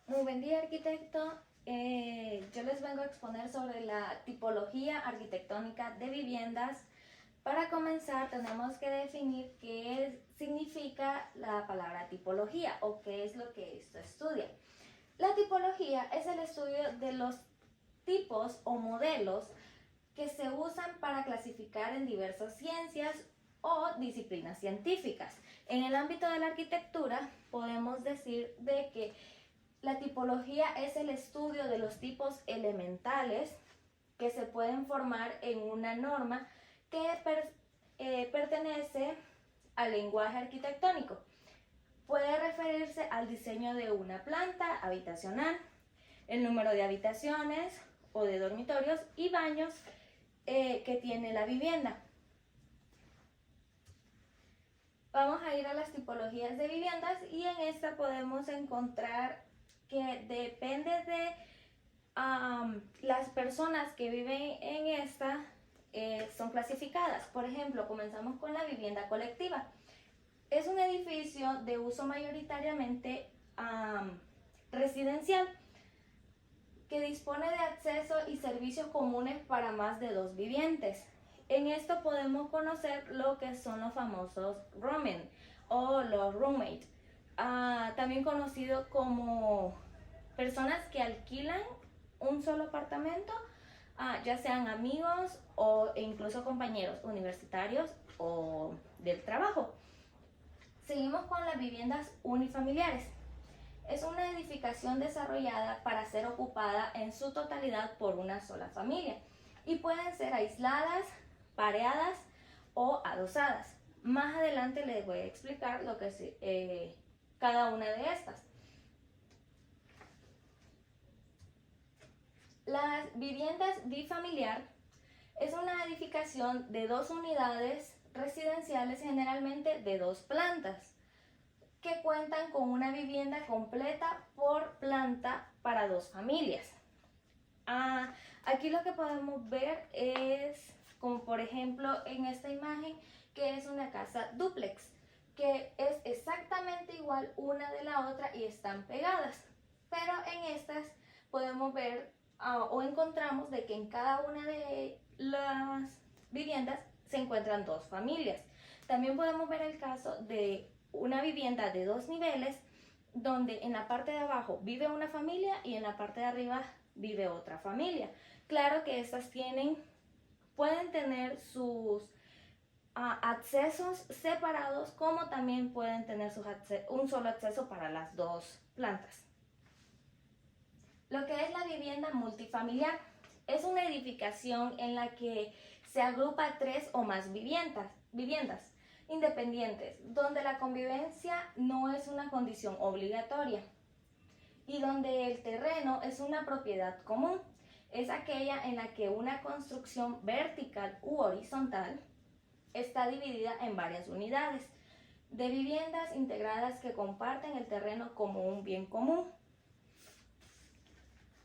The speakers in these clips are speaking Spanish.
Muy buen día, arquitecto. Yo les vengo a exponer sobre la tipología arquitectónica de viviendas. Para comenzar, tenemos que definir qué significa la palabra tipología o qué es lo que esto estudia. La tipología es el estudio de los tipos o modelos que se usan para clasificar en diversas ciencias o disciplinas científicas. En el ámbito de la arquitectura, podemos decir de que la tipología es el estudio de los tipos elementales que se pueden formar en una norma que pertenece al lenguaje arquitectónico. Puede referirse al diseño de una planta habitacional, el número de habitaciones o de dormitorios y baños que tiene la vivienda. Vamos a ir a las tipologías de viviendas y en esta podemos encontrar que depende de las personas que viven en esta, son clasificadas. Por ejemplo, comenzamos con la vivienda colectiva. Es un edificio de uso mayoritariamente residencial que dispone de acceso y servicios comunes para más de dos vivientes. En esto podemos conocer lo que son los famosos rooming o los roommates, también conocido como personas que alquilan un solo apartamento, ya sean amigos o incluso compañeros universitarios o del trabajo. Seguimos con las viviendas unifamiliares. Es una edificación desarrollada para ser ocupada en su totalidad por una sola familia y pueden ser aisladas, pareadas o adosadas. Más adelante les voy a explicar lo que es cada una de estas. Las viviendas bifamiliar es una edificación de dos unidades residenciales, generalmente de dos plantas, que cuentan con una vivienda completa por planta para dos familias. Aquí lo que podemos ver es, como por ejemplo en esta imagen, que es una casa dúplex, que es exactamente igual una de la otra y están pegadas. Pero en estas podemos ver o encontramos de que en cada una de las viviendas se encuentran dos familias. También podemos ver el caso de una vivienda de dos niveles, donde en la parte de abajo vive una familia y en la parte de arriba vive otra familia. Claro que estas pueden tener sus accesos separados, como también pueden tener un solo acceso para las dos plantas. Lo que es la vivienda multifamiliar es una edificación en la que se agrupa tres o más viviendas independientes, donde la convivencia no es una condición obligatoria y donde el terreno es una propiedad común. Es aquella en la que una construcción vertical u horizontal está dividida en varias unidades de viviendas integradas que comparten el terreno como un bien común.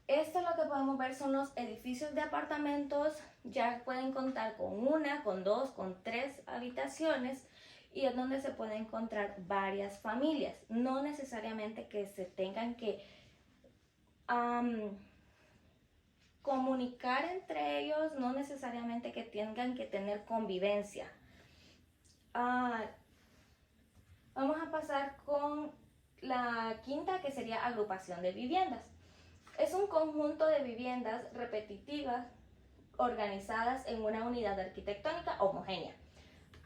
Esto lo que podemos ver son los edificios de apartamentos, ya pueden contar con una, con dos, con tres habitaciones y es donde se pueden encontrar varias familias. No necesariamente que se tengan que comunicar entre ellos, no necesariamente que tengan que tener convivencia. Vamos a pasar con la quinta, que sería agrupación de viviendas. Es un conjunto de viviendas repetitivas organizadas en una unidad arquitectónica homogénea,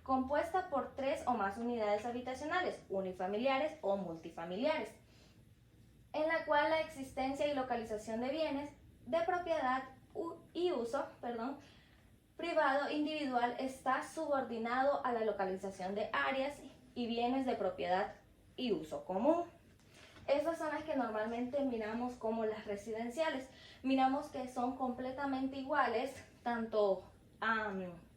compuesta por tres o más unidades habitacionales, unifamiliares o multifamiliares, en la cual la existencia y localización de bienes de propiedad y uso, privado individual está subordinado a la localización de áreas y bienes de propiedad y uso común. Estas son las que normalmente miramos como las residenciales. Miramos que son completamente iguales, tanto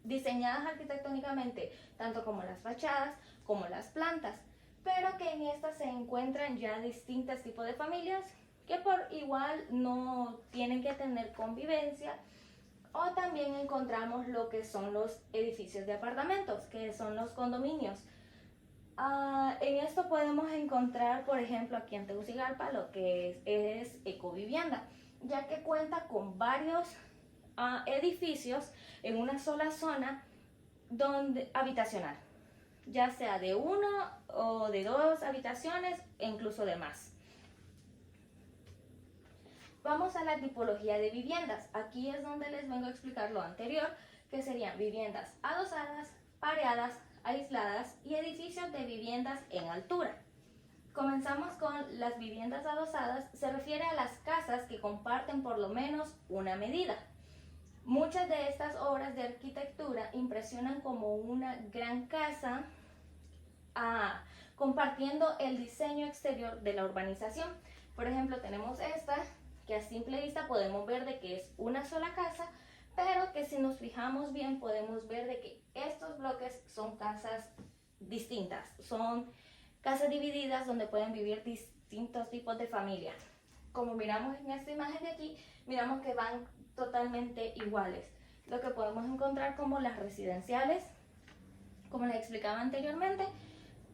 diseñadas arquitectónicamente, tanto como las fachadas, como las plantas, pero que en estas se encuentran ya distintos tipos de familias que por igual no tienen que tener convivencia. O también encontramos lo que son los edificios de apartamentos, que son los condominios. En esto podemos encontrar, por ejemplo, aquí en Tegucigalpa, lo que es ecovivienda, ya que cuenta con varios edificios en una sola zona habitacional, ya sea de uno o de dos habitaciones e incluso de más. Vamos a la tipología de viviendas. Aquí es donde les vengo a explicar lo anterior, que serían viviendas adosadas, pareadas, aisladas y edificios de viviendas en altura. Comenzamos con las viviendas adosadas. Se refiere a las casas que comparten por lo menos una medida. Muchas de estas obras de arquitectura impresionan como una gran casa, compartiendo el diseño exterior de la urbanización. Por ejemplo, tenemos esta, que a simple vista podemos ver de que es una sola casa, pero que si nos fijamos bien podemos ver de que estos bloques son casas distintas, son casas divididas donde pueden vivir distintos tipos de familia. Como miramos en esta imagen de aquí, miramos que van totalmente iguales. Lo que podemos encontrar como las residenciales, como les explicaba anteriormente,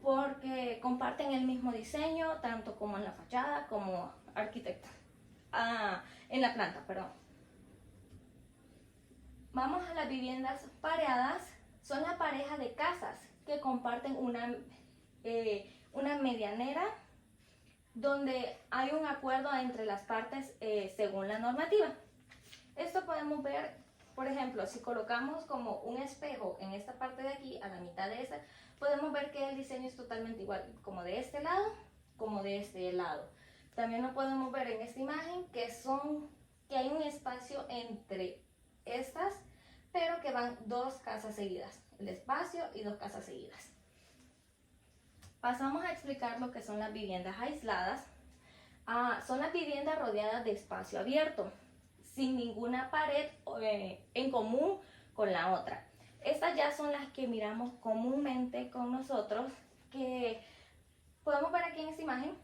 porque comparten el mismo diseño, tanto como en la fachada como en la planta, perdón. Vamos a las viviendas pareadas. Son la pareja de casas que comparten una medianera donde hay un acuerdo entre las partes según la normativa. Esto podemos ver, por ejemplo, si colocamos como un espejo en esta parte de aquí, a la mitad de esta, podemos ver que el diseño es totalmente igual, como de este lado, como de este lado. También lo podemos ver en esta imagen que hay un espacio entre estas, pero que van dos casas seguidas, el espacio y dos casas seguidas. Pasamos a explicar lo que son las viviendas aisladas. Son las viviendas rodeadas de espacio abierto, sin ninguna pared en común con la otra. Estas ya son las que miramos comúnmente con nosotros, que podemos ver aquí en esta imagen,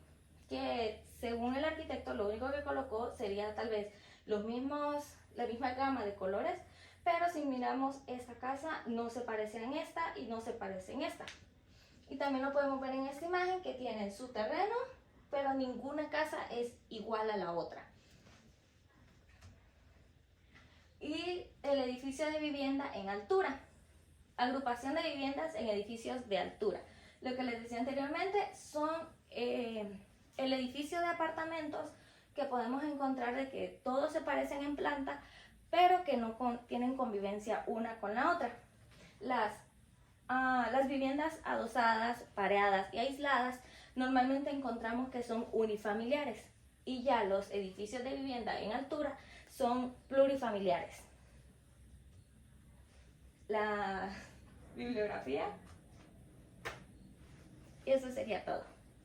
que según el arquitecto lo único que colocó sería tal vez la misma gama de colores, pero si miramos esta casa no se parece en esta y no se parece en esta. Y también lo podemos ver en esta imagen que tienen su terreno, pero ninguna casa es igual a la otra. Y el edificio de vivienda en altura. Agrupación de viviendas en edificios de altura. Lo que les decía anteriormente son el edificio de apartamentos que podemos encontrar de que todos se parecen en planta, pero que no tienen convivencia una con la otra. Las viviendas adosadas, pareadas y aisladas normalmente encontramos que son unifamiliares, y ya los edificios de vivienda en altura son plurifamiliares. La bibliografía, y eso sería todo.